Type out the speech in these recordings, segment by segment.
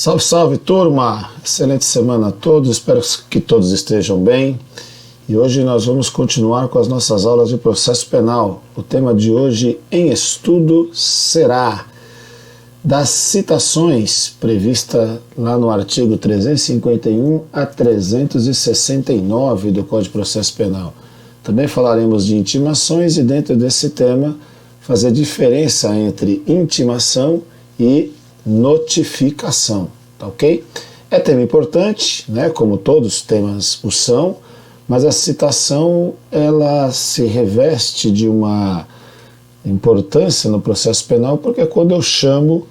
Salve, salve, turma! Excelente semana a todos, espero que todos estejam bem. E hoje nós vamos continuar com as nossas aulas de processo penal. O tema de hoje em estudo será das citações prevista lá no artigo 351 a 369 do Código de Processo Penal. Também falaremos de intimações e dentro desse tema fazer diferença entre intimação e notificação, tá ok? É tema importante, né, como todos os temas o são, mas a citação ela se reveste de uma importância no processo penal porque é quando eu chamo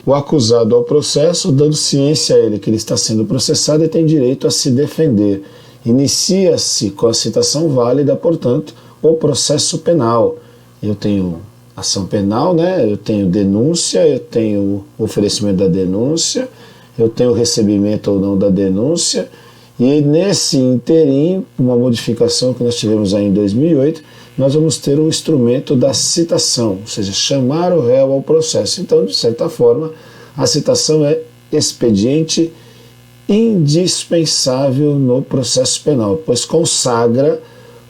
o acusado ao processo, dando ciência a ele que ele está sendo processado e tem direito a se defender. Inicia-se com a citação válida, portanto, o processo penal. Eu tenho ação penal, né? Eu tenho denúncia, eu tenho oferecimento da denúncia, eu tenho recebimento ou não da denúncia, e nesse interim, uma modificação que nós tivemos aí em 2008, nós vamos ter o instrumento da citação, ou seja, chamar o réu ao processo. Então, de certa forma, a citação é expediente indispensável no processo penal, pois consagra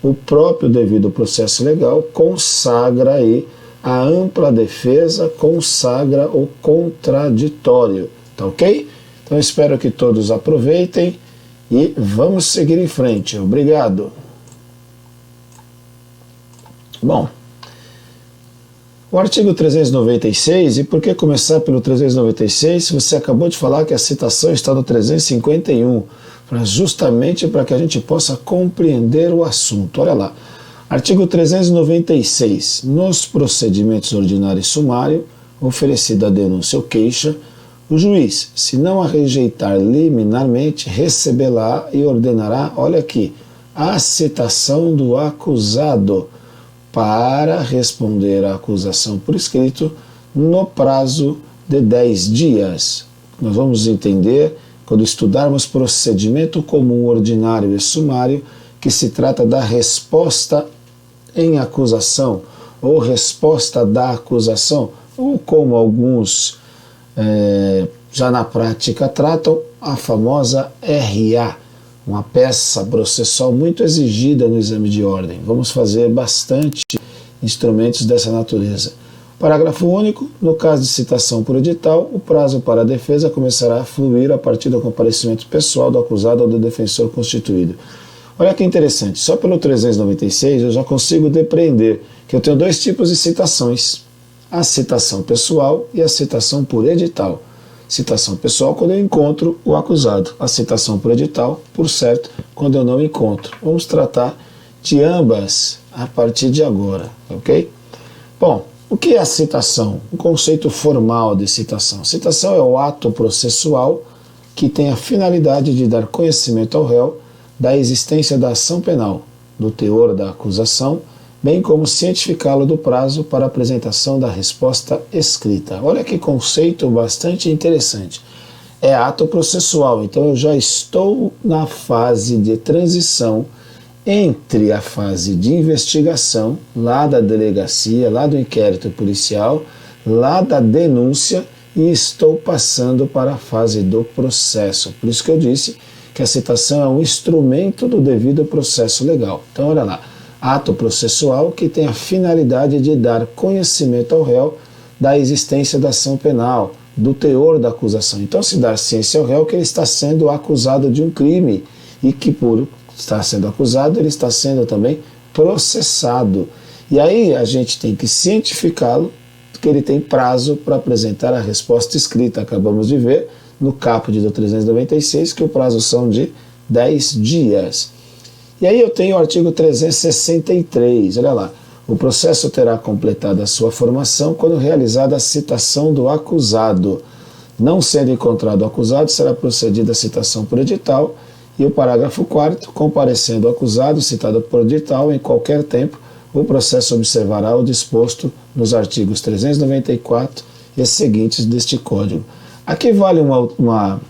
o próprio devido processo legal, consagra aí a ampla defesa, consagra o contraditório, tá ok? Então espero que todos aproveitem e vamos seguir em frente. Obrigado. Bom, o artigo 396, e por que começar pelo 396 se você acabou de falar que a citação está no 351, justamente para que a gente possa compreender o assunto. Olha lá. Artigo 396. Nos procedimentos ordinário e sumário, oferecida a denúncia ou queixa, o juiz, se não a rejeitar liminarmente, recebê-la e ordenará, olha aqui, a citação do acusado para responder à acusação por escrito no prazo de 10 dias. Nós vamos entender, quando estudarmos procedimento comum ordinário e sumário, que se trata da resposta em acusação, ou resposta da acusação, ou como alguns já na prática tratam, a famosa RA, uma peça processual muito exigida no exame de ordem. Vamos fazer bastante instrumentos dessa natureza. Parágrafo único, no caso de citação por edital, o prazo para a defesa começará a fluir a partir do comparecimento pessoal do acusado ou do defensor constituído. Olha que interessante, só pelo 396 eu já consigo depreender que eu tenho dois tipos de citações, a citação pessoal e a citação por edital. Citação pessoal quando eu encontro o acusado, a citação por edital, por certo, quando eu não encontro. Vamos tratar de ambas a partir de agora, ok? Bom, o que é a citação? Um conceito formal de citação. Citação é o ato processual que tem a finalidade de dar conhecimento ao réu da existência da ação penal, do teor da acusação, bem como cientificá-lo do prazo para apresentação da resposta escrita. Olha que conceito bastante interessante. É ato processual, então eu já estou na fase de transição entre a fase de investigação, lá da delegacia, lá do inquérito policial, lá da denúncia, e estou passando para a fase do processo. Por isso que eu disse que a citação é um instrumento do devido processo legal. Então, olha lá, ato processual que tem a finalidade de dar conhecimento ao réu da existência da ação penal, do teor da acusação. Então, se dar ciência ao réu que ele está sendo acusado de um crime e que por estar sendo acusado, ele está sendo também processado. E aí a gente tem que cientificá-lo, que ele tem prazo para apresentar a resposta escrita. Acabamos de ver no caput do 396 que o prazo são de 10 dias. E aí eu tenho o artigo 363, olha lá. O processo terá completado a sua formação quando realizada a citação do acusado. Não sendo encontrado o acusado, será procedida a citação por edital. E o parágrafo 4º, comparecendo o acusado, citado por edital, em qualquer tempo, o processo observará o disposto nos artigos 394 e seguintes deste Código. Aqui vale uma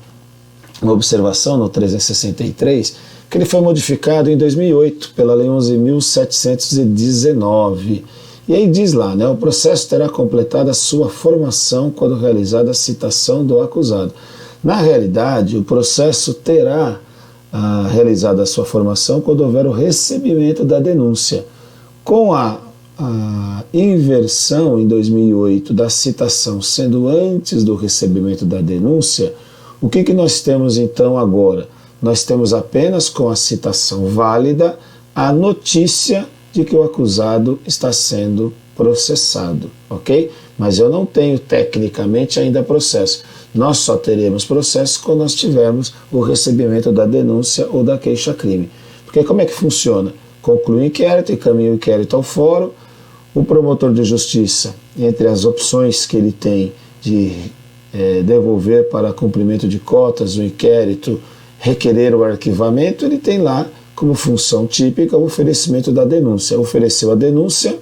observação no 363, que ele foi modificado em 2008 pela Lei 11.719. E aí diz lá, né, o processo terá completado a sua formação quando realizada a citação do acusado. Na realidade, o processo terá realizado a sua formação quando houver o recebimento da denúncia. Com a inversão em 2008 da citação sendo antes do recebimento da denúncia, o que nós temos então agora? Nós temos apenas com a citação válida a notícia de que o acusado está sendo processado, ok? Mas eu não tenho tecnicamente ainda processo. Nós só teremos processo quando nós tivermos o recebimento da denúncia ou da queixa-crime. Porque como é que funciona? Conclui o inquérito, encaminha o inquérito ao fórum, o promotor de justiça, entre as opções que ele tem de devolver para cumprimento de cotas o inquérito, requerer o arquivamento, ele tem lá como função típica o oferecimento da denúncia. Ofereceu a denúncia,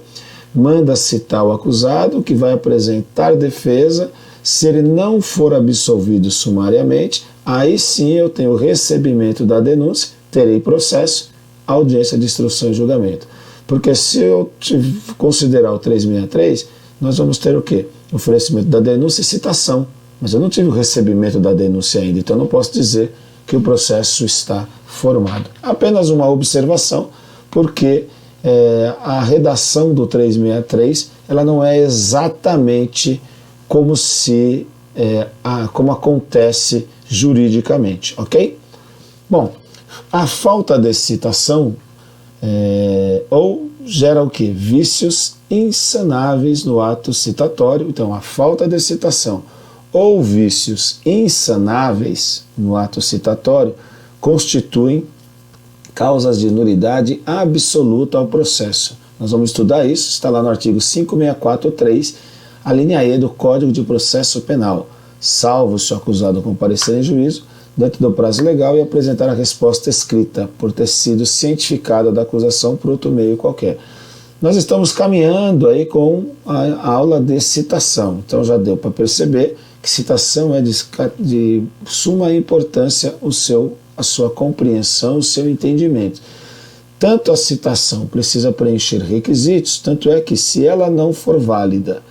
manda citar o acusado, que vai apresentar defesa. Se ele não for absolvido sumariamente, aí sim eu tenho o recebimento da denúncia, terei processo, audiência de instrução e julgamento. Porque se eu considerar o 363, nós vamos ter o quê? Oferecimento da denúncia e citação. Mas eu não tive o recebimento da denúncia ainda, então eu não posso dizer que o processo está formado. Apenas uma observação, porque a redação do 363 ela não é exatamente como acontece juridicamente, ok? Bom, a falta de citação ou gera o que? Vícios insanáveis no ato citatório. Então, a falta de citação ou vícios insanáveis no ato citatório constituem causas de nulidade absoluta ao processo. Nós vamos estudar isso, está lá no artigo 564.3, a linha E do Código de Processo Penal, salvo se o acusado comparecer em juízo, dentro do prazo legal e apresentar a resposta escrita, por ter sido cientificada da acusação por outro meio qualquer. Nós estamos caminhando aí com a aula de citação, então já deu para perceber que citação é de suma importância a sua compreensão, o seu entendimento. Tanto a citação precisa preencher requisitos, tanto é que se ela não for válida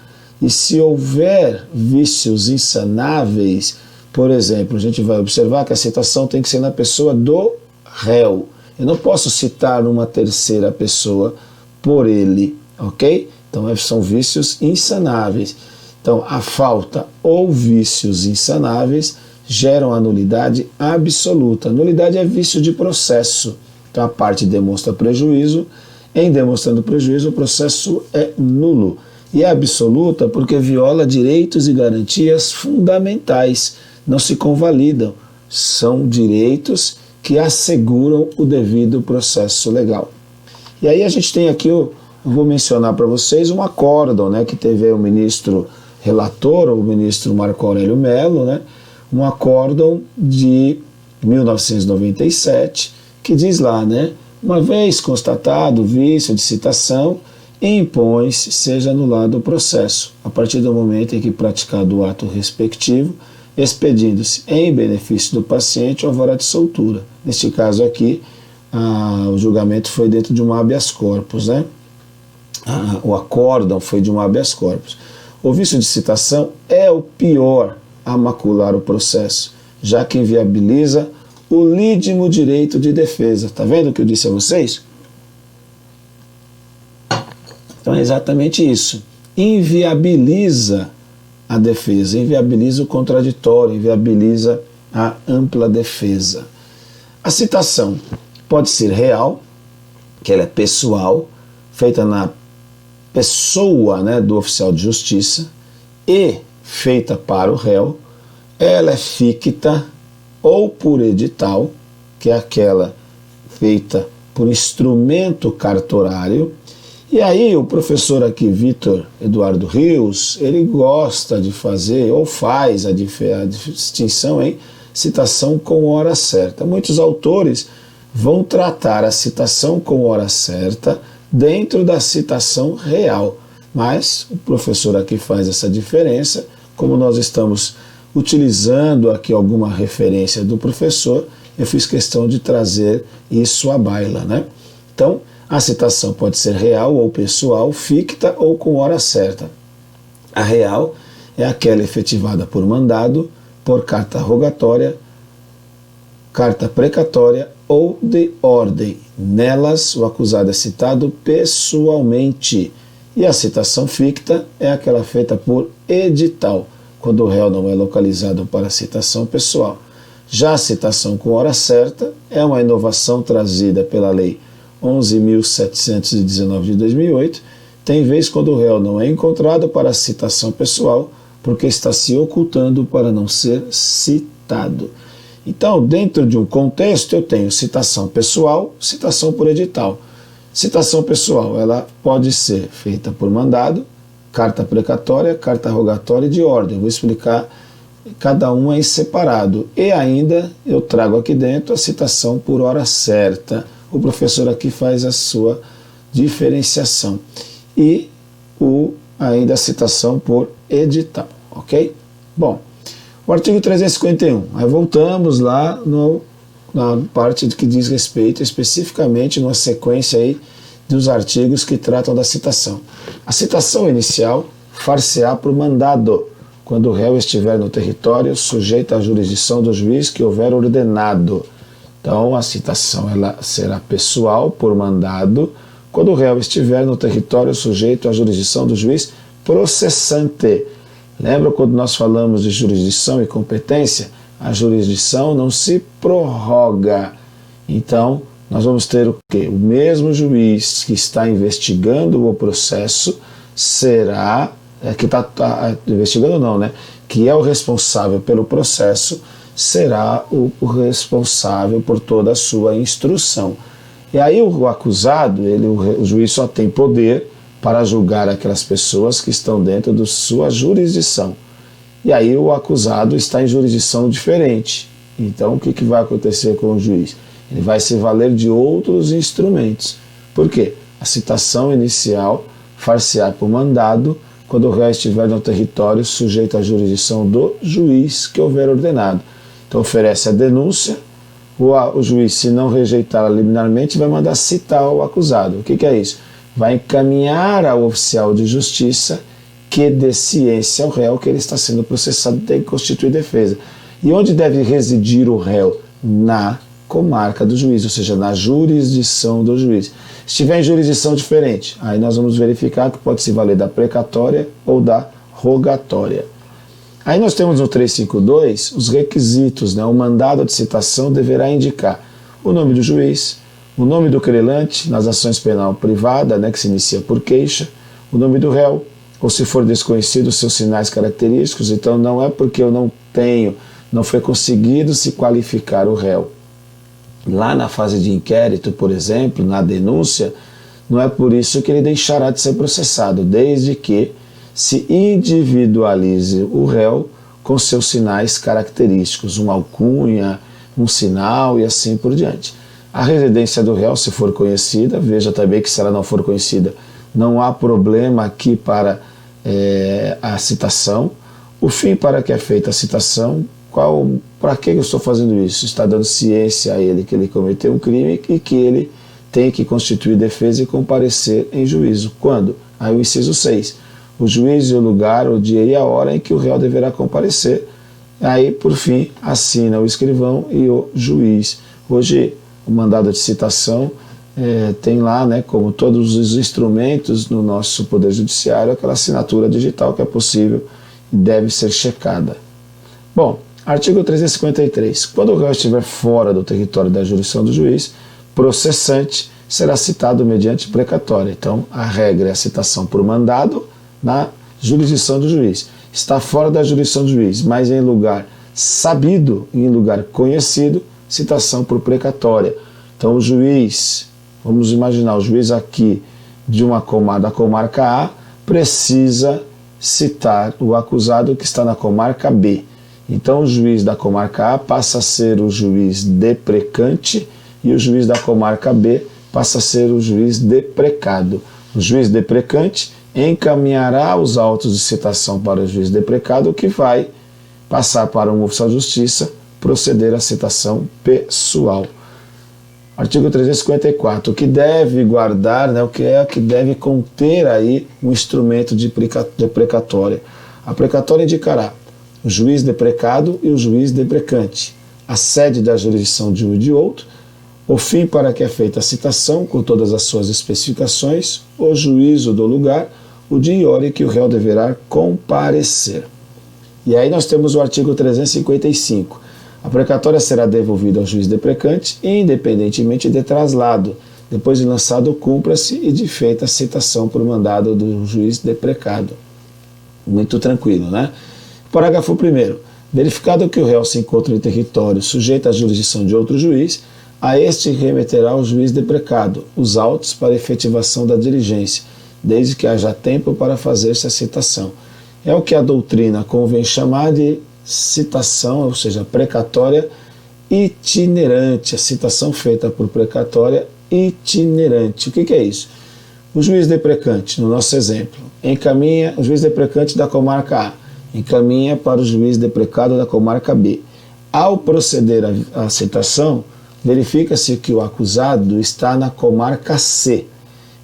e se houver vícios insanáveis, por exemplo, a gente vai observar que a citação tem que ser na pessoa do réu. Eu não posso citar uma terceira pessoa por ele, ok? Então são vícios insanáveis. Então a falta ou vícios insanáveis geram a nulidade absoluta. Nulidade é vício de processo. Então a parte demonstra prejuízo. Em demonstrando prejuízo, o processo é nulo. E é absoluta porque viola direitos e garantias fundamentais. Não se convalidam. São direitos que asseguram o devido processo legal. E aí a gente tem aqui, eu vou mencionar para vocês um acórdão, né, que teve o ministro relator, o ministro Marco Aurélio Mello, né, um acórdão de 1997, que diz lá, né, uma vez constatado o vício de citação, impõe-se seja anulado o processo, a partir do momento em que praticado o ato respectivo, expedindo-se em benefício do paciente o alvará de soltura. Neste caso aqui, o julgamento foi dentro de um habeas corpus, né? O acórdão foi de um habeas corpus. O vício de citação é o pior a macular o processo, já que inviabiliza o lídimo direito de defesa. Está vendo o que eu disse a vocês? Então é exatamente isso. Inviabiliza a defesa, inviabiliza o contraditório, inviabiliza a ampla defesa. A citação pode ser real, que ela é pessoal, feita na pessoa, né, do oficial de justiça, e feita para o réu. Ela é ficta ou por edital, que é aquela feita por instrumento cartorário. E aí o professor aqui, Vitor Eduardo Rios, ele gosta de fazer, ou faz a distinção em citação com hora certa. Muitos autores vão tratar a citação com hora certa dentro da citação real, mas o professor aqui faz essa diferença. Como nós estamos utilizando aqui alguma referência do professor, eu fiz questão de trazer isso à baila, né? Então, a citação pode ser real ou pessoal, ficta ou com hora certa. A real é aquela efetivada por mandado, por carta rogatória, carta precatória ou de ordem. Nelas, o acusado é citado pessoalmente. E a citação ficta é aquela feita por edital, quando o réu não é localizado para citação pessoal. Já a citação com hora certa é uma inovação trazida pela Lei 11.719 de 2008, tem vez quando o réu não é encontrado para citação pessoal, porque está se ocultando para não ser citado. Então, dentro de um contexto, eu tenho citação pessoal, citação por edital. Citação pessoal, ela pode ser feita por mandado, carta precatória, carta rogatória e de ordem. Eu vou explicar cada uma em separado. E ainda eu trago aqui dentro a citação por hora certa. O professor aqui faz a sua diferenciação. E ainda a citação por edital, ok? Bom, o artigo 351, aí voltamos lá na parte que diz respeito especificamente numa sequência aí dos artigos que tratam da citação. A citação inicial far-se-á por mandado, quando o réu estiver no território sujeito à jurisdição do juiz que houver ordenado. Então, a citação ela será pessoal por mandado, quando o réu estiver no território sujeito à jurisdição do juiz processante. Lembra quando nós falamos de jurisdição e competência? A jurisdição não se prorroga. Então, nós vamos ter o quê? O mesmo juiz que está investigando o processo será, investigando não, né? Que é o responsável pelo processo, será o responsável por toda a sua instrução. E aí o acusado, o juiz só tem poder para julgar aquelas pessoas que estão dentro da sua jurisdição. E aí o acusado está em jurisdição diferente. Então o que vai acontecer com o juiz? Ele vai se valer de outros instrumentos. Por quê? A citação inicial far-se-á por mandado quando o réu estiver no território sujeito à jurisdição do juiz que houver ordenado. Então oferece a denúncia, o juiz, se não rejeitá-la liminarmente, vai mandar citar o acusado. O que é isso? Vai encaminhar ao oficial de justiça que dê ciência ao réu que ele está sendo processado e tem que constituir defesa. E onde deve residir o réu? Na comarca do juiz, ou seja, na jurisdição do juiz. Se estiver em jurisdição diferente, aí nós vamos verificar que pode se valer da precatória ou da rogatória. Aí nós temos no 352 os requisitos, né? O mandado de citação deverá indicar o nome do juiz, o nome do querelante nas ações penal privada, né, que se inicia por queixa, o nome do réu, ou se for desconhecido os seus sinais característicos. Então não é porque eu não foi conseguido se qualificar o réu lá na fase de inquérito, por exemplo, na denúncia, não é por isso que ele deixará de ser processado, desde que se individualize o réu com seus sinais característicos, uma alcunha, um sinal e assim por diante. A residência do réu, se for conhecida, veja também que se ela não for conhecida, não há problema aqui para a citação. O fim para que é feita a citação, para que eu estou fazendo isso? Está dando ciência a ele que ele cometeu um crime e que ele tem que constituir defesa e comparecer em juízo. Quando? Aí o inciso 6. O juiz e o lugar, o dia e a hora em que o réu deverá comparecer. Aí, por fim, assina o escrivão e o juiz. Hoje, o mandado de citação tem lá, né, como todos os instrumentos no nosso Poder Judiciário, aquela assinatura digital que é possível e deve ser checada. Bom, artigo 353. Quando o réu estiver fora do território da jurisdição do juiz, processante será citado mediante precatória. Então, a regra é a citação por mandado na jurisdição do juiz. Está fora da jurisdição do juiz, mas em lugar sabido, em lugar conhecido, citação por precatória. Então o juiz, vamos imaginar, o juiz aqui da comarca A precisa citar o acusado que está na comarca B. Então o juiz da comarca A passa a ser o juiz deprecante e o juiz da comarca B passa a ser o juiz deprecado. O juiz deprecante encaminhará os autos de citação para o juiz deprecado, que vai passar para um oficial de justiça proceder à citação pessoal. Artigo 354. O que deve guardar, né, o que deve conter aí um instrumento de precatória. A precatória indicará o juiz deprecado e o juiz deprecante, a sede da jurisdição de um e de outro, o fim para que é feita a citação, com todas as suas especificações, o juízo do lugar, o dia e hora em que o réu deverá comparecer. E aí nós temos o artigo 355. A precatória será devolvida ao juiz deprecante, independentemente de traslado. Depois de lançado, cumpra-se e de feita a citação por mandado do juiz deprecado. Muito tranquilo, né? Parágrafo 1º. Verificado que o réu se encontra em território sujeito à jurisdição de outro juiz, a este remeterá o juiz deprecado os autos para efetivação da diligência, desde que haja tempo para fazer-se a citação. É o que a doutrina convém chamar de citação, ou seja, precatória itinerante, a citação feita por precatória itinerante. O que é isso? O juiz deprecante, no nosso exemplo, encaminha o juiz deprecante da comarca A, encaminha para o juiz deprecado da comarca B. Ao proceder à citação, verifica-se que o acusado está na comarca C.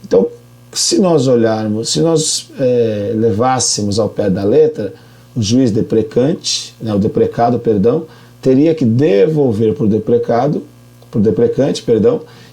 Então, se nós olharmos, se nós levássemos ao pé da letra, o juiz deprecante, o deprecado, perdão, teria que devolver para o deprecante,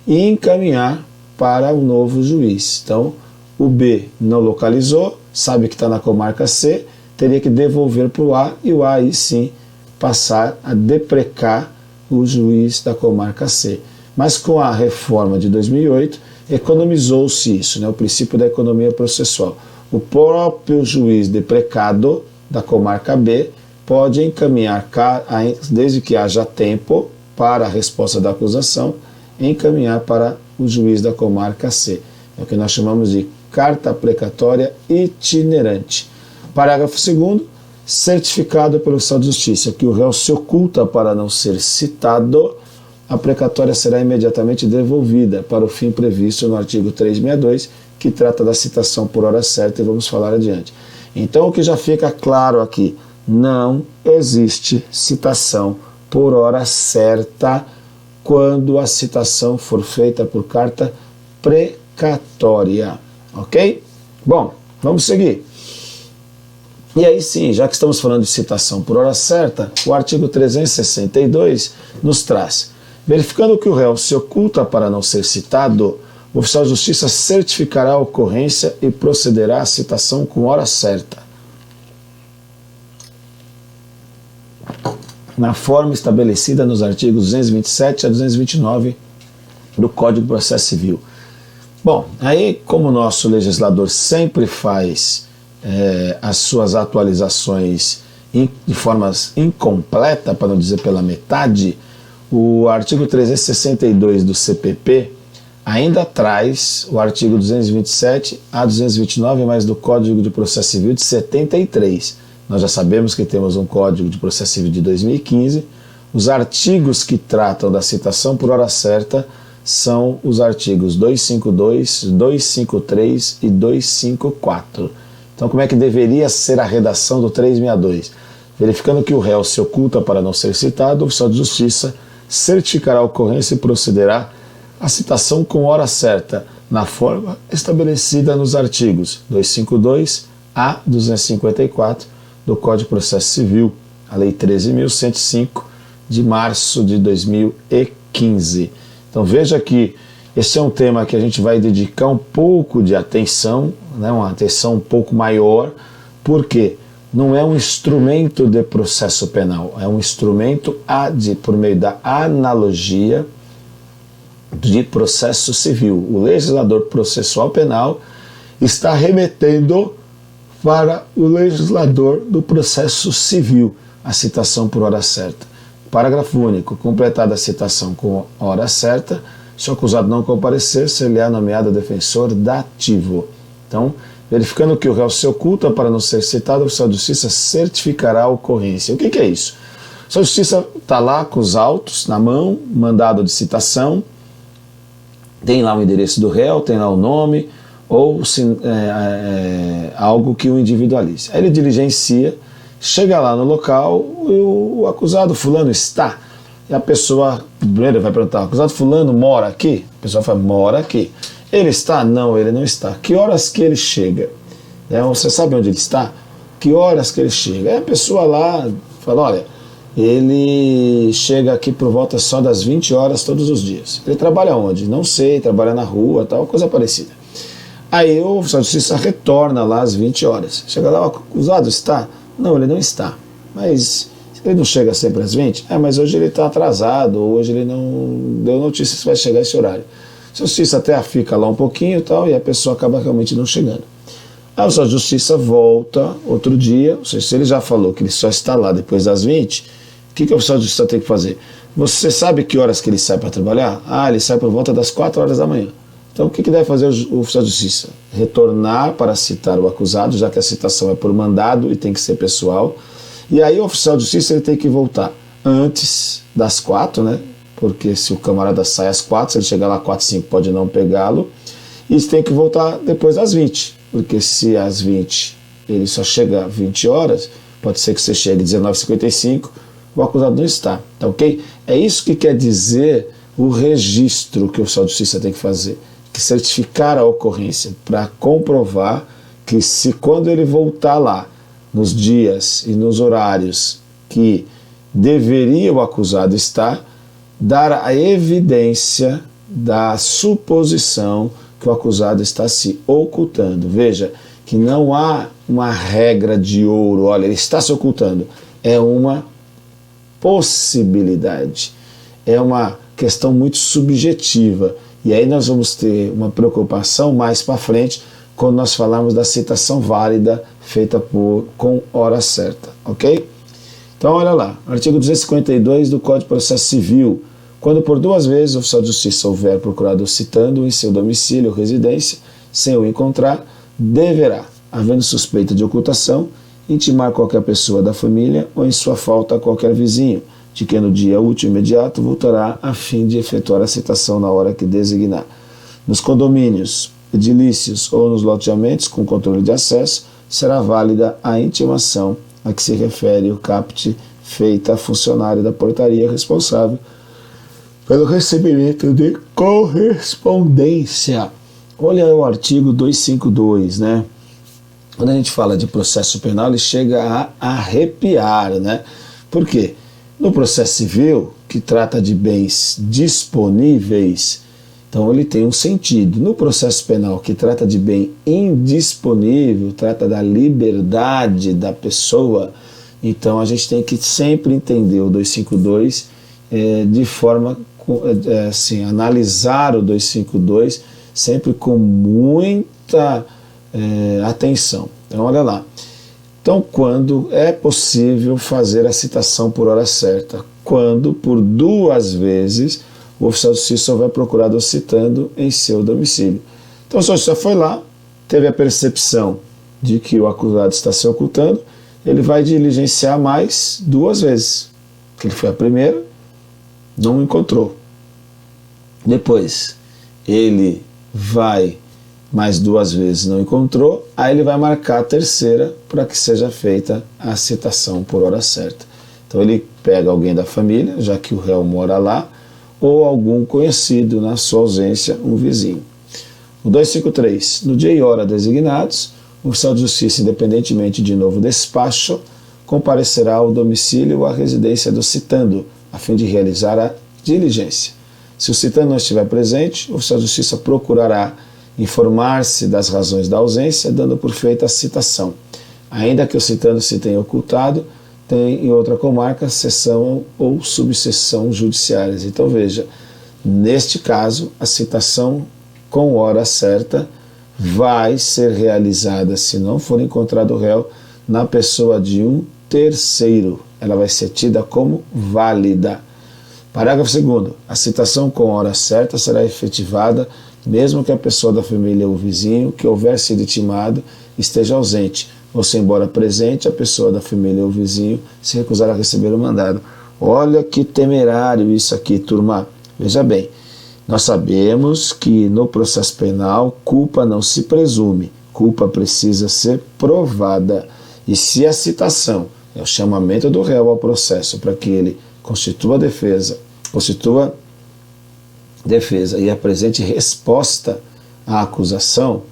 e encaminhar para o novo juiz. Então, o B não localizou, sabe que está na comarca C, teria que devolver para o A, e o A aí sim passar a deprecar o juiz da comarca C. Mas com a reforma de 2008, economizou-se isso, o princípio da economia processual. O próprio juiz deprecado da comarca B pode encaminhar, desde que haja tempo para a resposta da acusação, encaminhar para o juiz da comarca C. É o que nós chamamos de carta precatória itinerante. Parágrafo 2º. Certificado pelo oficial de justiça que o réu se oculta para não ser citado, a precatória será imediatamente devolvida para o fim previsto no artigo 362, que trata da citação por hora certa, e vamos falar adiante. Então, o que já fica claro aqui, não existe citação por hora certa quando a citação for feita por carta precatória, ok? Bom, vamos seguir. E aí sim, já que estamos falando de citação por hora certa, o artigo 362 nos traz: verificando que o réu se oculta para não ser citado, o oficial de justiça certificará a ocorrência e procederá à citação com hora certa, na forma estabelecida nos artigos 227 a 229 do Código de Processo Civil. Bom, aí como o nosso legislador sempre faz as suas atualizações de formas incompleta, para não dizer pela metade, o artigo 362 do CPP ainda traz o artigo 227 a 229, mais do Código de Processo Civil de 73. Nós já sabemos que temos um Código de Processo Civil de 2015. Os artigos que tratam da citação por hora certa são os artigos 252, 253 e 254. Então, como é que deveria ser a redação do 362? Verificando que o réu se oculta para não ser citado, o oficial de justiça certificará a ocorrência e procederá à citação com hora certa, na forma estabelecida nos artigos 252 a 254 do Código de Processo Civil, a Lei 13.105 de março de 2015. Então veja que esse é um tema que a gente vai dedicar um pouco de atenção, uma atenção um pouco maior, porque não é um instrumento de processo penal, é um instrumento por meio da analogia de processo civil. O legislador processual penal está remetendo para o legislador do processo civil a citação por hora certa. Parágrafo único. Completada a citação com hora certa, se o acusado não comparecer, ser-lhe-á nomeado defensor dativo. Então, verificando que o réu se oculta para não ser citado, o oficial de justiça certificará a ocorrência. O que é isso? O oficial de justiça está lá com os autos na mão, mandado de citação, tem lá o endereço do réu, tem lá o nome, ou algo que o individualize. Aí ele diligencia, chega lá no local e o acusado fulano está. E a pessoa, primeiro vai perguntar, o acusado fulano mora aqui? A pessoa fala, mora aqui. Ele está? Não, ele não está. Que horas que ele chega? Você sabe onde ele está? que horas que ele chega. Aí a pessoa lá fala, olha, ele chega aqui por volta só das 20 horas todos os dias. Ele trabalha onde? Não sei, trabalha na rua, tal, coisa parecida. Aí o oficial de justiça retorna lá às 20 horas. Chega lá, o acusado está? Não, ele não está. Mas ele não chega sempre às 20? Mas hoje ele está atrasado, hoje ele não deu notícia se vai chegar esse horário. O justiça até fica lá um pouquinho e tal, e a pessoa acaba realmente não chegando. Aí o oficial de justiça volta outro dia, ou seja, se ele já falou que ele só está lá depois das 20, o que o oficial de justiça tem que fazer? Você sabe que horas que ele sai para trabalhar? Ele sai por volta das 4 horas da manhã. Então o que deve fazer o oficial de justiça? Retornar para citar o acusado, já que a citação é por mandado e tem que ser pessoal. E aí o oficial de justiça ele tem que voltar antes das 4, né? Porque se o camarada sai às 4, se ele chegar lá às 4, 5, pode não pegá-lo. E tem que voltar depois das 20, porque se às 20 ele só chega às 20 horas, pode ser que você chegue às 19h55, o acusado não está, tá ok? É isso que quer dizer o registro que o oficial de justiça tem que fazer, que certificar a ocorrência para comprovar que se quando ele voltar lá, nos dias e nos horários que deveria o acusado estar, dar a evidência da suposição que o acusado está se ocultando. Veja que não há uma regra de ouro, olha, ele está se ocultando. É uma possibilidade, é uma questão muito subjetiva. E aí nós vamos ter uma preocupação mais para frente quando nós falarmos da citação válida feita com hora certa, ok? Então olha lá, artigo 252 do Código de Processo Civil. Quando por 2 vezes o oficial de justiça houver procurado citando em seu domicílio ou residência, sem o encontrar, deverá, havendo suspeita de ocultação, intimar qualquer pessoa da família ou em sua falta qualquer vizinho, de que no dia útil imediato voltará a fim de efetuar a citação na hora que designar. Nos condomínios, edilícios ou nos loteamentos com controle de acesso, será válida a intimação a que se refere o caput feita a funcionário da portaria responsável pelo recebimento de correspondência. Olha o artigo 252, né? Quando a gente fala de processo penal, ele chega a arrepiar, né? Por quê? No processo civil, que trata de bens disponíveis, então ele tem um sentido. No processo penal, que trata de bem indisponível, trata da liberdade da pessoa, então a gente tem que sempre entender o 252 de forma assim, analisar o 252 sempre com muita atenção. Então olha lá. Então quando é possível fazer a citação por hora certa? Quando por 2 vezes o oficial de justiça houver procurado citando em seu domicílio. Então o oficial de justiça foi lá, teve a percepção de que o acusado está se ocultando, ele vai diligenciar mais 2 vezes. Que ele foi a primeira, não encontrou. Depois ele vai mais 2 vezes, não encontrou, aí ele vai marcar a terceira para que seja feita a citação por hora certa. Então ele pega alguém da família, já que o réu mora lá, ou algum conhecido, na sua ausência, um vizinho. O 253. No dia e hora designados, o oficial de justiça, independentemente de novo despacho, comparecerá ao domicílio ou à residência do citando, a fim de realizar a diligência. Se o citando não estiver presente, o oficial de justiça procurará informar-se das razões da ausência, dando por feita a citação. Ainda que o citando se tenha ocultado, tem em outra comarca seção ou subseção judiciárias. Então veja, neste caso, a citação com hora certa vai ser realizada, se não for encontrado o réu, na pessoa de um terceiro. Ela vai ser tida como válida. Parágrafo 2º. A citação com hora certa será efetivada mesmo que a pessoa da família ou vizinho que houver sido intimado esteja ausente, ou se embora presente, a pessoa da família ou vizinho se recusar a receber o mandado. Olha que temerário isso aqui, turma. Veja bem, nós sabemos que no processo penal culpa não se presume, culpa precisa ser provada. E se a citação é o chamamento do réu ao processo para que ele constitua defesa e apresente resposta à acusação,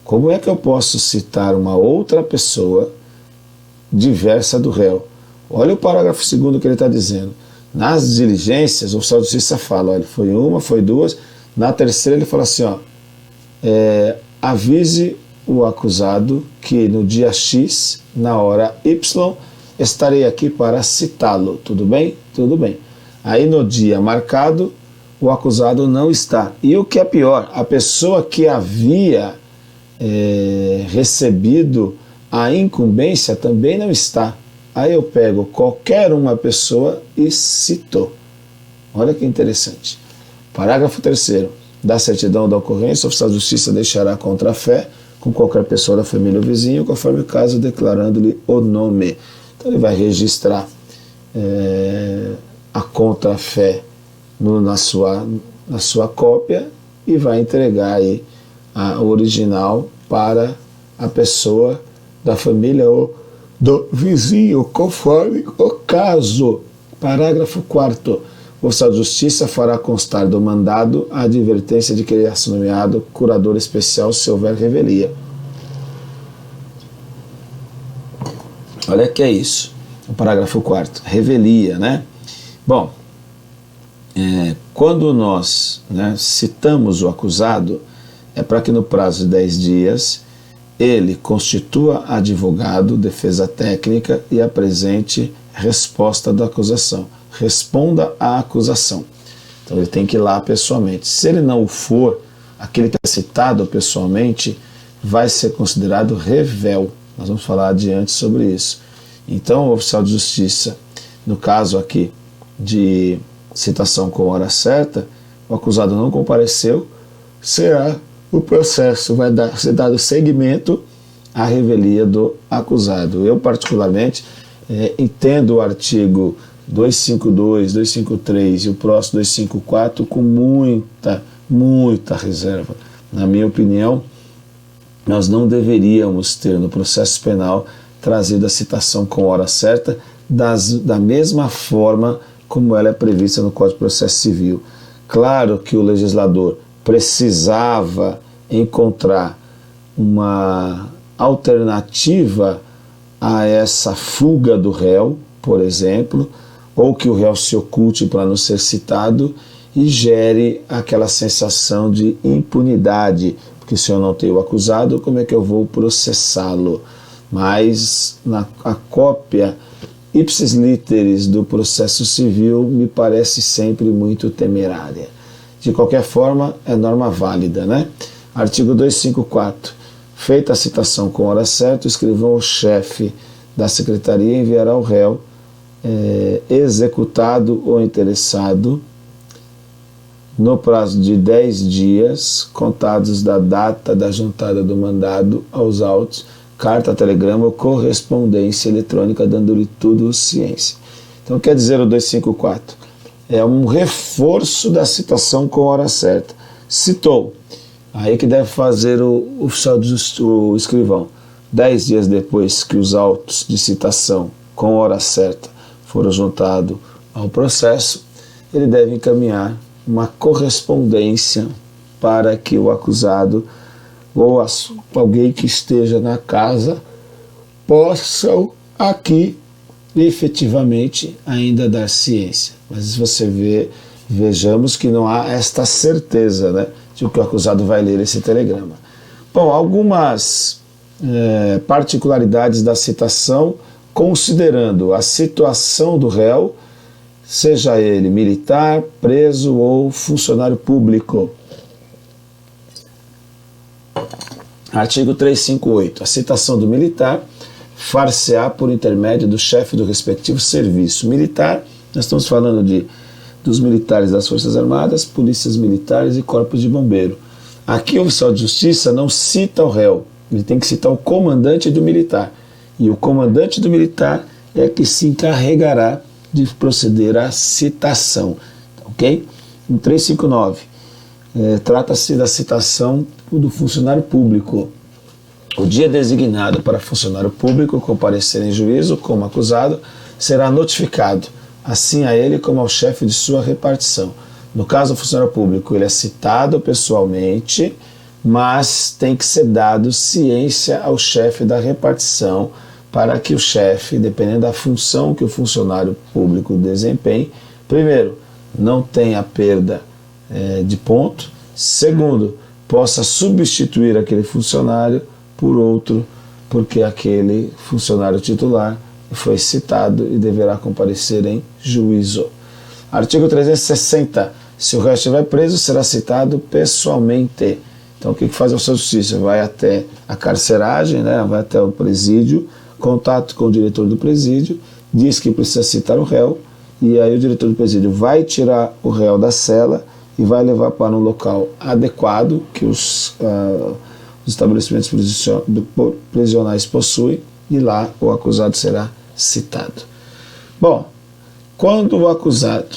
como é que eu posso citar uma outra pessoa diversa do réu. Olha o parágrafo 2º que ele está dizendo. Nas diligências, o oficial de justiça fala, olha, foi uma, foi duas. Na terceira ele fala assim, ó, avise o acusado que no dia X, na hora Y, estarei aqui para citá-lo. Tudo bem? Tudo bem. Aí no dia marcado, o acusado não está. E o que é pior, a pessoa que havia recebido a incumbência também não está. Aí eu pego qualquer uma pessoa e cito. Olha que interessante. Parágrafo 3º. Da certidão da ocorrência, o oficial de justiça deixará contra-fé com qualquer pessoa da família ou vizinho, conforme o caso, declarando-lhe o nome. Então ele vai registrar a contra-fé na sua cópia e vai entregar aí o original para a pessoa da família ou do vizinho, conforme o caso. Parágrafo 4º. O oficial de justiça fará constar do mandado a advertência de que ele é nomeado curador especial se houver revelia. Olha que é isso. O parágrafo 4º. Revelia, né? Bom, quando nós citamos o acusado, é para que no prazo de 10 dias ele constitua advogado, defesa técnica e apresente resposta da acusação. Responda à acusação. Então ele tem que ir lá pessoalmente. Se ele não o for, aquele que é citado pessoalmente vai ser considerado revel. Nós vamos falar adiante sobre isso. Então o oficial de justiça, no caso aqui de citação com hora certa, o acusado não compareceu, o processo vai ser dado seguimento à revelia do acusado. Eu, particularmente, entendo o artigo 252, 253 e o próximo 254 com muita reserva. Na minha opinião, nós não deveríamos ter no processo penal trazido a citação com hora certa da mesma forma como ela é prevista no Código de Processo Civil. Claro que o legislador precisava encontrar uma alternativa a essa fuga do réu, por exemplo, ou que o réu se oculte para não ser citado e gere aquela sensação de impunidade, porque se eu não tenho o acusado, como é que eu vou processá-lo? Mas a cópia ipsis literis do processo civil me parece sempre muito temerária. De qualquer forma, é norma válida, né? Artigo 254. Feita a citação com hora certa, o escrivão ou chefe da secretaria enviará ao réu, executado ou interessado, no prazo de 10 dias, contados da data da juntada do mandado aos autos, carta, telegrama ou correspondência eletrônica, dando-lhe tudo ciência. Então, quer dizer o 254? É um reforço da citação com hora certa. Citou. Aí que deve fazer o escrivão. 10 dias depois que os autos de citação com hora certa foram juntados ao processo, ele deve encaminhar uma correspondência para que o acusado ou alguém que esteja na casa possam aqui efetivamente ainda dar ciência. Mas vejamos que não há esta certeza, né, de que o acusado vai ler esse telegrama. Bom, algumas particularidades da citação, considerando a situação do réu, seja ele militar, preso ou funcionário público. Artigo 358. A citação do militar far-se-á por intermédio do chefe do respectivo serviço militar. Nós estamos falando dos militares das Forças Armadas, polícias militares e corpos de bombeiro. Aqui o oficial de justiça não cita o réu, ele tem que citar o comandante do militar. E o comandante do militar é que se encarregará de proceder à citação. Ok? No 359, trata-se da citação do funcionário público. O dia designado para funcionário público comparecer em juízo como acusado será notificado, assim a ele como ao chefe de sua repartição. No caso do funcionário público, ele é citado pessoalmente, mas tem que ser dado ciência ao chefe da repartição para que o chefe, dependendo da função que o funcionário público desempenhe, primeiro, não tenha perda de ponto, segundo, possa substituir aquele funcionário por outro, porque aquele funcionário titular foi citado e deverá comparecer em juízo. Artigo 360. Se o réu estiver preso, será citado pessoalmente. Então, o que faz a justiça? Vai até a carceragem, né? Vai até o presídio, contato com o diretor do presídio, diz que precisa citar o réu, e aí o diretor do presídio vai tirar o réu da cela e vai levar para um local adequado que os estabelecimentos prisionais possuem, e lá o acusado será citado. Bom, quando o acusado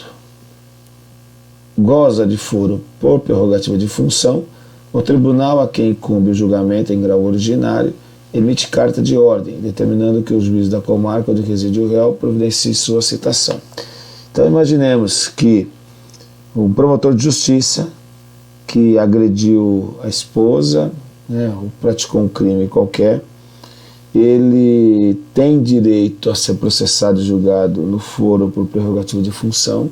goza de foro por prerrogativa de função, o tribunal a quem incumbe o julgamento em grau originário emite carta de ordem, determinando que o juiz da comarca onde reside o réu providencie sua citação. Então imaginemos que um promotor de justiça que agrediu a esposa, né, ou praticou um crime qualquer, ele tem direito a ser processado e julgado no foro por prerrogativa de função,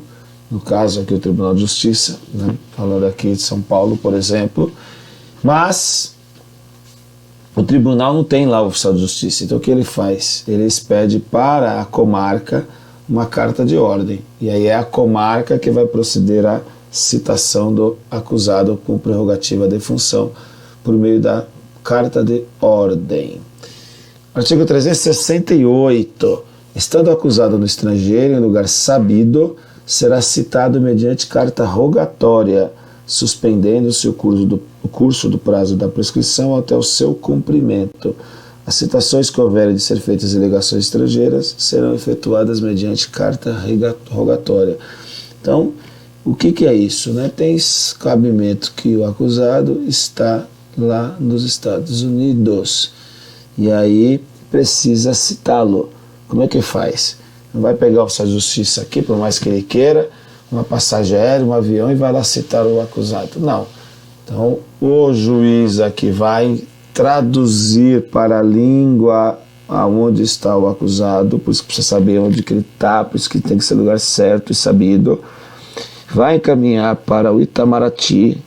no caso aqui o Tribunal de Justiça, né, falando aqui de São Paulo, por exemplo, mas o tribunal não tem lá o oficial de justiça, então o que ele faz? Ele expede para a comarca uma carta de ordem, e aí é a comarca que vai proceder à citação do acusado com prerrogativa de função por meio da carta de ordem. Artigo 368. Estando acusado no estrangeiro em lugar sabido, será citado mediante carta rogatória, suspendendo-se o curso do prazo da prescrição até o seu cumprimento. As citações que houverem de ser feitas em legações estrangeiras serão efetuadas mediante carta rogatória. Então, o que é isso? Né? Tem cabimento que o acusado está lá nos Estados Unidos e aí precisa citá-lo. Como é que faz? Não vai pegar o oficial de justiça aqui, por mais que ele queira, uma passagem aérea, um avião, e vai lá citar o acusado. Não. Então, o juiz aqui vai traduzir para a língua aonde está o acusado, por isso que precisa saber onde que ele está, por isso que tem que ser lugar certo e sabido. Vai encaminhar para o Itamaraty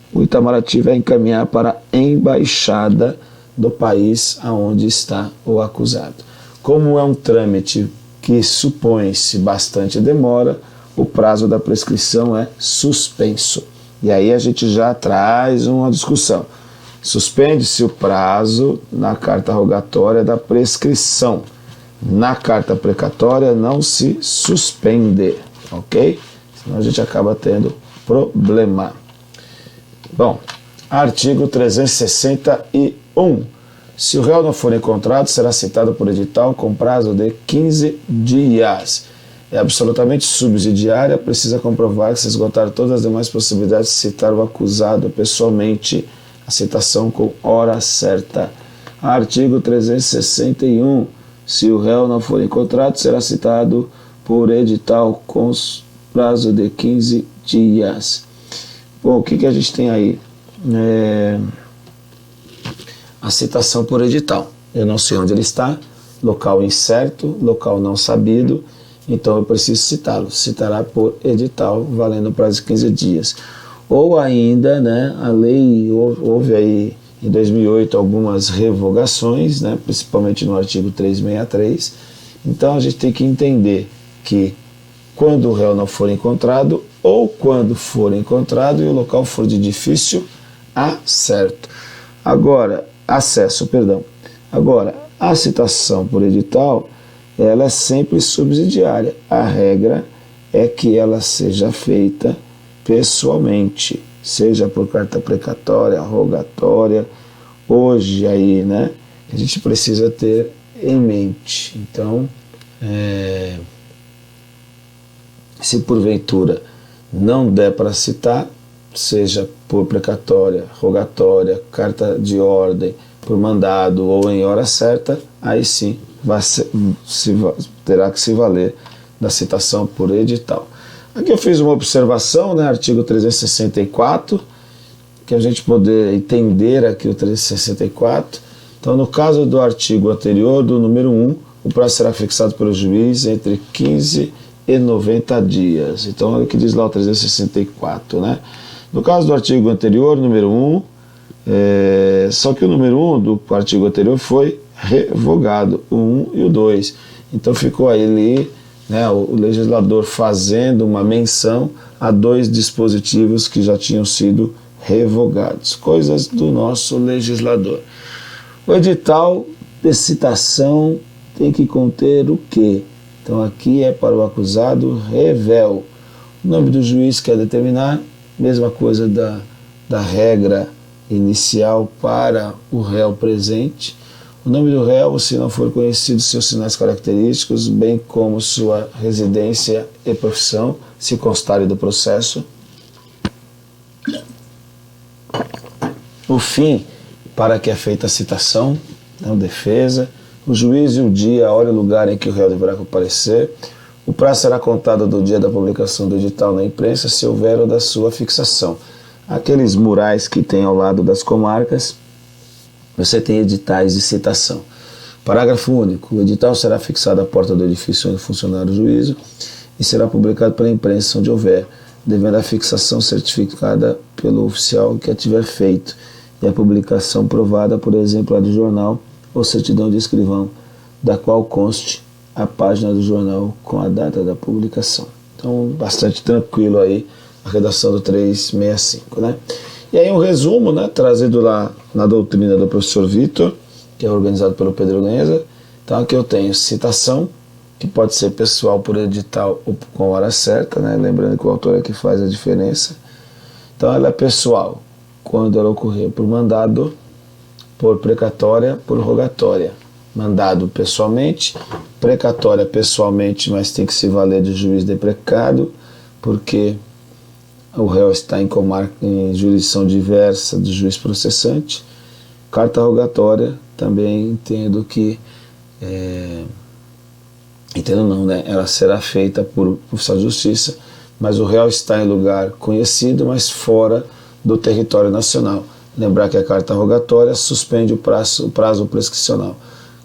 vai encaminhar para a embaixada do país aonde está o acusado. Como é um trâmite que supõe-se bastante demora, o prazo da prescrição é suspenso. E aí a gente já traz uma discussão. Suspende-se o prazo na carta rogatória da prescrição. Na carta precatória não se suspende, ok? Senão a gente acaba tendo problema. Bom, artigo 361. Se o réu não for encontrado, será citado por edital com prazo de 15 dias. É absolutamente subsidiária, precisa comprovar que se esgotaram todas as demais possibilidades de citar o acusado pessoalmente, a citação com hora certa. Artigo 361. Se o réu não for encontrado, será citado por edital com prazo de 15 dias. Bom, o que a gente tem aí? A citação por edital. Eu não sei onde ele está, local incerto, local não sabido, então eu preciso citá-lo. Citará por edital, valendo o prazo de 15 dias. Ou ainda, né, a lei, houve aí em 2008 algumas revogações, né, principalmente no artigo 363, então a gente tem que entender que quando o réu não for encontrado, ou quando for encontrado e o local for de difícil acesso. Agora, a citação por edital, ela é sempre subsidiária. A regra é que ela seja feita pessoalmente, seja por carta precatória, rogatória. Hoje aí, né, a gente precisa ter em mente. Então, se porventura não der para citar, seja por precatória, rogatória, carta de ordem, por mandado ou em hora certa, aí sim terá que se valer da citação por edital. Aqui eu fiz uma observação, né, artigo 364, que a gente poder entender aqui o 364. Então, no caso do artigo anterior, do número 1, o prazo será fixado pelo juiz entre 15 e 90 dias. Então, olha o que diz lá o 364, né? No caso do artigo anterior, número 1, só que o número 1 do artigo anterior foi revogado, o 1 e o 2. Então, ficou aí ali, né, o legislador fazendo uma menção a dois dispositivos que já tinham sido revogados. Coisas do nosso legislador. O edital de citação tem que conter o quê? Então aqui é para o acusado revel. O nome do juiz quer determinar, mesma coisa da regra inicial para o réu presente. O nome do réu, se não for conhecido, seus sinais característicos, bem como sua residência e profissão, se constarem do processo. O fim para que é feita a citação, não defesa, o juiz e o dia, a hora e o lugar em que o réu deverá comparecer. O prazo será contado do dia da publicação do edital na imprensa, se houver, ou da sua fixação. Aqueles murais que tem ao lado das comarcas, você tem editais de citação. Parágrafo único. O edital será fixado à porta do edifício onde funcionar o juízo e será publicado pela imprensa onde houver, devendo a fixação certificada pelo oficial que a tiver feito e a publicação provada por exemplar de jornal ou certidão de escrivão, da qual conste a página do jornal com a data da publicação. Então, bastante tranquilo aí a redação do 365, né? E aí um resumo, né, trazido lá na doutrina do professor Vitor, que é organizado pelo Pedro Genza. Então aqui eu tenho citação, que pode ser pessoal por edital ou com hora certa, né? Lembrando que o autor é que faz a diferença. Então ela é pessoal quando ela ocorrer por mandado, por precatória, por rogatória. Mandado pessoalmente, precatória pessoalmente, mas tem que se valer de juiz de precado, porque o réu está em jurisdição diversa do juiz processante. Carta rogatória, também entendo que entendo não, né? Ela será feita por oficial de justiça, mas o réu está em lugar conhecido, mas fora do território nacional. Lembrar que a carta rogatória suspende o prazo prescricional.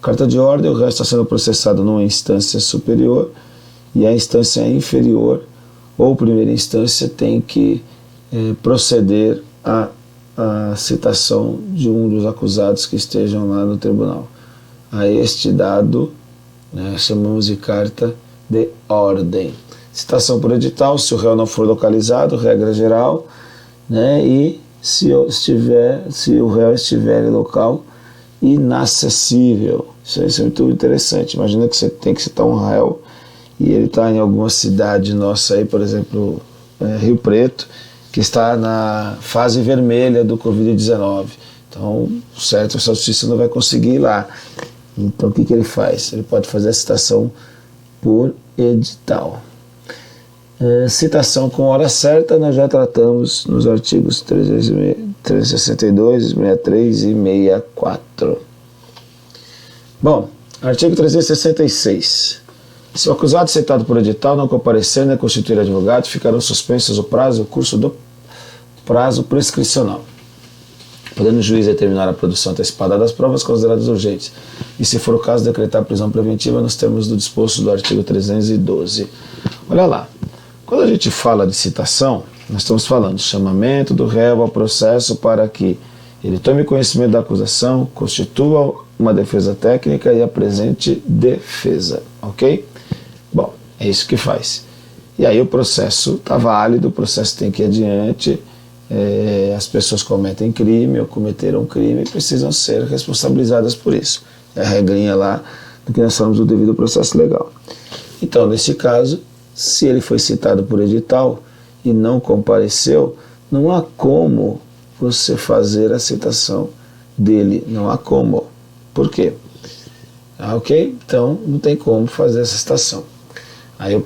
Carta de ordem, o réu está sendo processado numa instância superior e a instância inferior ou primeira instância tem que proceder à citação de um dos acusados que estejam lá no tribunal. A este dado, né, chamamos de carta de ordem. Citação por edital, se o réu não for localizado, regra geral, né, e se o réu estiver em local inacessível. Isso é muito interessante. Imagina que você tem que citar um réu e ele está em alguma cidade nossa aí, por exemplo, Rio Preto, que está na fase vermelha do Covid-19. Então, certo, a justiça não vai conseguir ir lá. Então, o que ele faz? Ele pode fazer a citação por edital. Citação com hora certa, nós já tratamos nos artigos 362, 63 e 64. Bom, artigo 366. Se o acusado citado por edital não comparecer nem constituir advogado, ficarão suspensos o prazo e o curso do prazo prescricional, podendo o juiz determinar a produção antecipada das provas consideradas urgentes e, se for o caso, decretar prisão preventiva nos termos do disposto do artigo 312. Olha lá, quando a gente fala de citação, nós estamos falando de chamamento do réu ao processo para que ele tome conhecimento da acusação, constitua uma defesa técnica e apresente defesa, ok? Bom, é isso que faz. E aí o processo está válido, o processo tem que ir adiante, as pessoas cometem crime ou cometeram crime e precisam ser responsabilizadas por isso. É a regrinha lá do que nós falamos do devido processo legal. Então, nesse caso, se ele foi citado por edital e não compareceu, não há como você fazer a citação dele, não há como. Por quê? Ok? Então, não tem como fazer essa citação. Aí o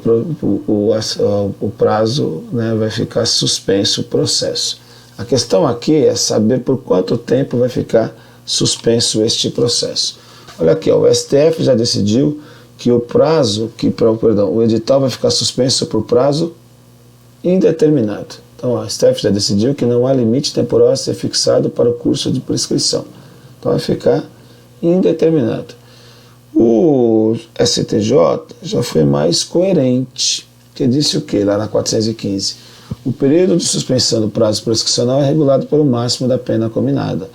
prazo, né, vai ficar suspenso o processo. A questão aqui é saber por quanto tempo vai ficar suspenso este processo. Olha aqui, ó, o STF já decidiu que o edital vai ficar suspenso por prazo indeterminado. Então, o STF já decidiu que não há limite temporal a ser fixado para o curso de prescrição. Então, vai ficar indeterminado. O o STJ já foi mais coerente, que disse o que lá na 415? O período de suspensão do prazo prescricional é regulado pelo máximo da pena combinada.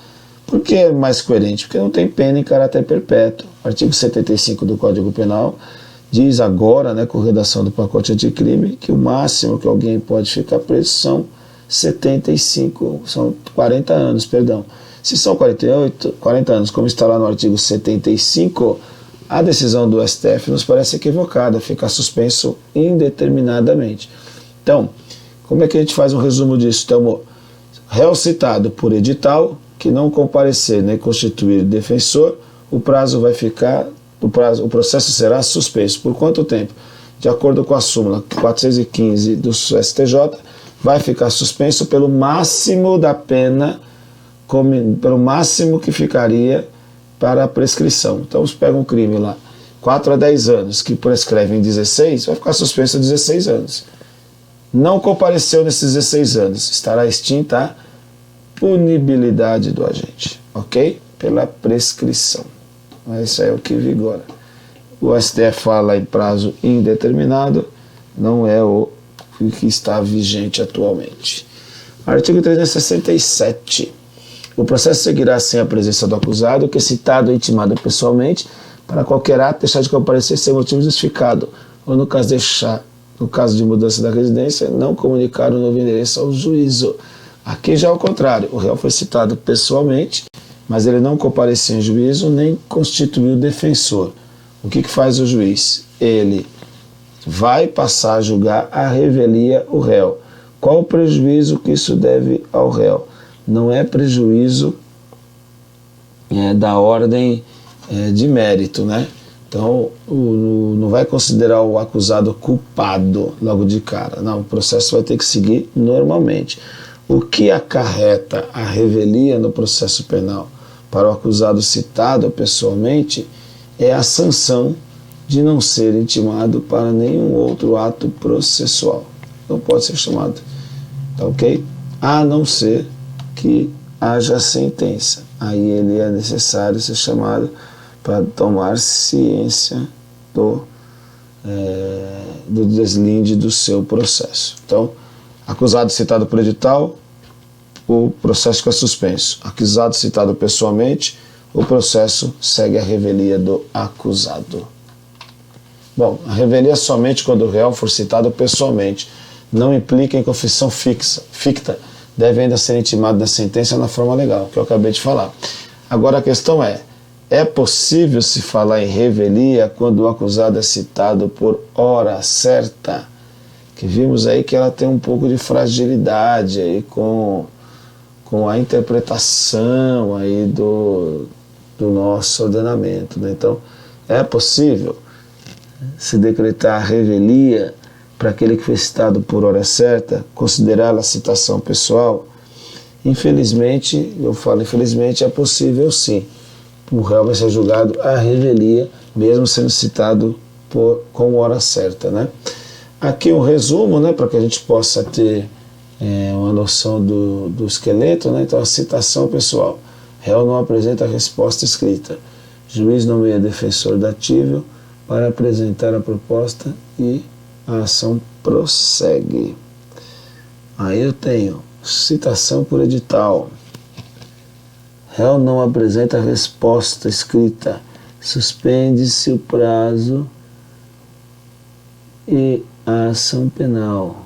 Por que é mais coerente? Porque não tem pena em caráter perpétuo. O artigo 75 do Código Penal diz agora, né, com redação do pacote anticrime, que o máximo que alguém pode ficar preso são 40 anos, perdão. Se são 40 anos, como está lá no artigo 75, a decisão do STF nos parece equivocada, ficar suspenso indeterminadamente. Então, como é que a gente faz um resumo disso? Então, réu citado por edital, que não comparecer nem constituir defensor, o processo será suspenso. Por quanto tempo? De acordo com a súmula 415 do STJ, vai ficar suspenso pelo máximo da pena, pelo máximo que ficaria para a prescrição. Então, se pega um crime lá, 4 a 10 anos, que prescreve em 16, vai ficar suspenso a 16 anos. Não compareceu nesses 16 anos, estará extinta a punibilidade do agente, ok? Pela prescrição. Mas isso é o que vigora. O STF fala em prazo indeterminado, não é o que está vigente atualmente. Artigo 367. O processo seguirá sem a presença do acusado, que é citado ou intimado pessoalmente, para qualquer ato deixar de comparecer sem motivo justificado, ou no caso de mudança da residência, não comunicar o novo endereço ao juízo. Aqui já é o contrário, o réu foi citado pessoalmente, mas ele não compareceu em juízo nem constituiu defensor. O que faz o juiz? Ele vai passar a julgar a revelia o réu. Qual o prejuízo que isso deve ao réu? Não é prejuízo da ordem de mérito, né? Então, não vai considerar o acusado culpado logo de cara. Não, o processo vai ter que seguir normalmente. O que acarreta a revelia no processo penal para o acusado citado pessoalmente é a sanção de não ser intimado para nenhum outro ato processual. Não pode ser chamado, tá ok? A não ser que haja sentença. Aí ele é necessário ser chamado para tomar ciência do deslinde do seu processo. Então, acusado citado por edital, o processo fica suspenso. Acusado citado pessoalmente, o processo segue a revelia do acusado. Bom, a revelia é somente quando o réu for citado pessoalmente. Não implica em confissão ficta. Deve ainda ser intimado na sentença na forma legal, que eu acabei de falar. Agora a questão é possível se falar em revelia quando o acusado é citado por hora certa? Que vimos aí que ela tem um pouco de fragilidade aí com a interpretação aí do nosso ordenamento, né? Então, é possível se decretar a revelia para aquele que foi citado por hora certa, considerá-la citação pessoal? Infelizmente, eu falo infelizmente, é possível sim. O réu vai ser julgado a revelia, mesmo sendo citado com hora certa, né? Aqui um resumo, né, para que a gente possa ter uma noção do esqueleto, né? Então, a citação pessoal. Réu não apresenta a resposta escrita. Juiz nomeia defensor datível para apresentar a proposta e a ação prossegue. Aí eu tenho citação por edital. Réu não apresenta a resposta escrita. Suspende-se o prazo e a ação penal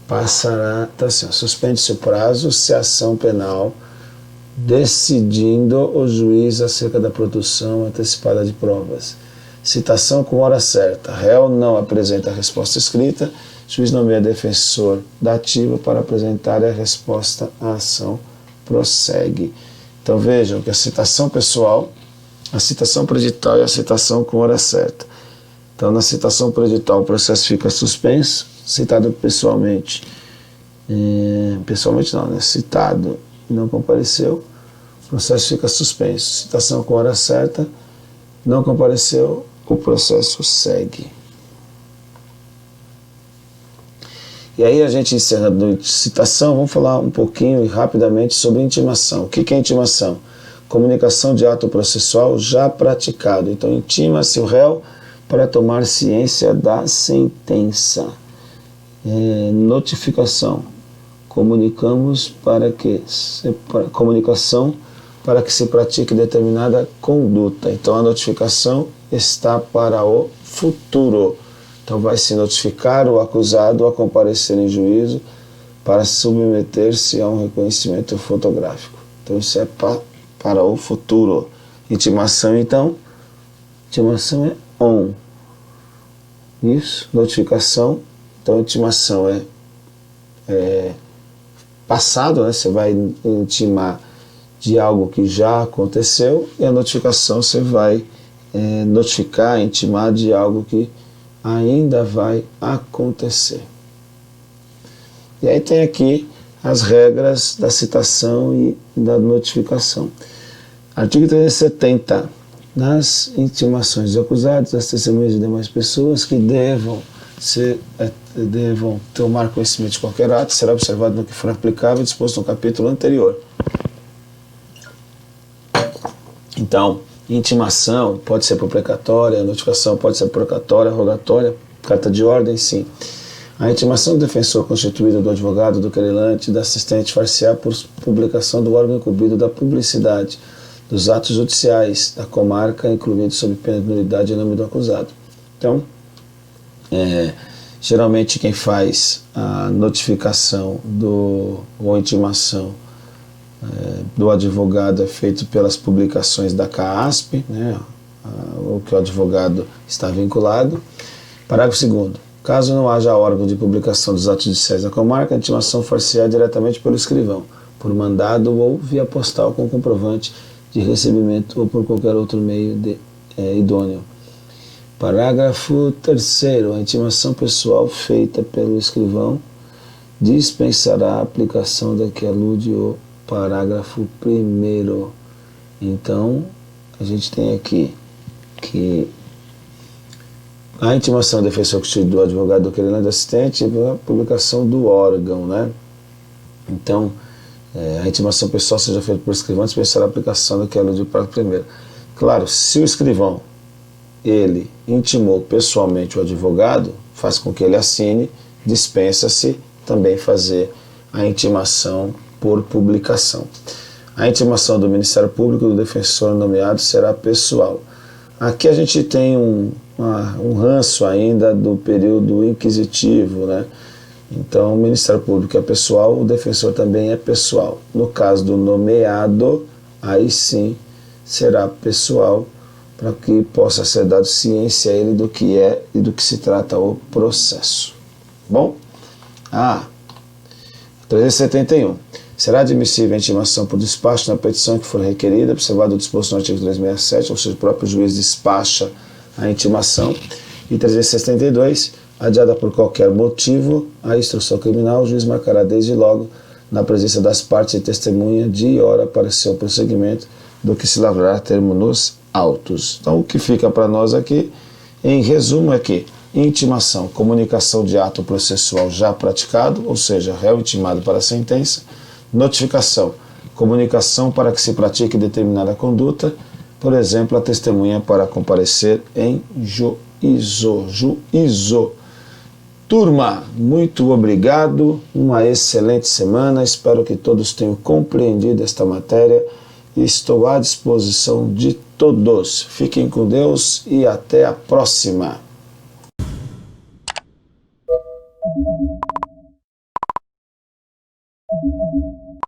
passará, tá assim, suspende-se o prazo se a ação penal decidindo o juiz acerca da produção antecipada de provas. Citação com hora certa. Réu não apresenta a resposta escrita. Juiz nomeia defensor dativo para apresentar a resposta à ação prossegue. Então vejam que a citação pessoal, a citação por edital e a citação com hora certa. Então na citação por edital o processo fica suspenso, citado pessoalmente, pessoalmente não, né? Citado e não compareceu, o processo fica suspenso. Citação com hora certa, não compareceu, o processo segue. E aí a gente encerrando citação, vamos falar um pouquinho e rapidamente sobre intimação. O que é intimação? comunicação de ato processual já praticado. Então, intima-se o réu para tomar ciência da sentença. Notificação. Comunicação para que se pratique determinada conduta. Então, a notificação está para o futuro. Então, vai se notificar o acusado a comparecer em juízo para submeter-se a um reconhecimento fotográfico. Então, isso é para o futuro. Intimação, então, intimação é on. Isso, notificação. Então, intimação é passado, né? Você vai intimar de algo que já aconteceu, e a notificação você vai notificar, intimar de algo que ainda vai acontecer. E aí tem aqui as regras da citação e da notificação. Artigo 370. Nas intimações dos acusados, das testemunhas de demais pessoas que devam tomar conhecimento de qualquer ato, será observado no que for aplicável disposto no capítulo anterior. Então, intimação pode ser precatória, notificação pode ser precatória, rogatória, carta de ordem, sim. A intimação do defensor constituída do advogado, do querelante, da assistente far-se-á por publicação do órgão incumbido da publicidade dos atos judiciais da comarca, incluído sob pena de nulidade em nome do acusado. Então, geralmente quem faz a notificação ou intimação do advogado é feito pelas publicações da CAASP, né, o que o advogado está vinculado. Parágrafo 2º. Caso não haja órgão de publicação dos atos judiciais da comarca, a intimação far-se-á diretamente pelo escrivão, por mandado ou via postal com comprovante de recebimento ou por qualquer outro meio idôneo. Parágrafo 3º. A intimação pessoal feita pelo escrivão dispensará a aplicação da que alude o parágrafo 1º. Então, a gente tem aqui que a intimação do defensor constituído do advogado, do querelante, do assistente e a publicação do órgão, né? Então, a intimação pessoal seja feita por escrivão, dispensará a aplicação da que alude o parágrafo 1º. Claro, se o escrivão ele intimou pessoalmente o advogado, faz com que ele assine, dispensa-se também fazer a intimação por publicação. A intimação do Ministério Público do defensor nomeado será pessoal. Aqui a gente tem um ranço ainda do período inquisitivo, né? Então, o Ministério Público é pessoal, o defensor também é pessoal. No caso do nomeado, aí sim será pessoal, para que possa ser dado ciência a ele do que é e do que se trata o processo. Bom? 371. Será admissível a intimação por despacho na petição que for requerida, observado o disposto no artigo 367, ou seja, o próprio juiz despacha a intimação. E 372. Adiada por qualquer motivo, a instrução criminal, o juiz marcará desde logo, na presença das partes e testemunha, dia e hora para seu prosseguimento, do que se lavrará termo nos autos. Então, o que fica para nós aqui, em resumo, é que intimação, comunicação de ato processual já praticado, ou seja, réu intimado para a sentença. Notificação, comunicação para que se pratique determinada conduta, por exemplo, a testemunha para comparecer em juízo. Turma, muito obrigado, uma excelente semana, espero que todos tenham compreendido esta matéria e estou à disposição de todos. Fiquem com Deus e até a próxima.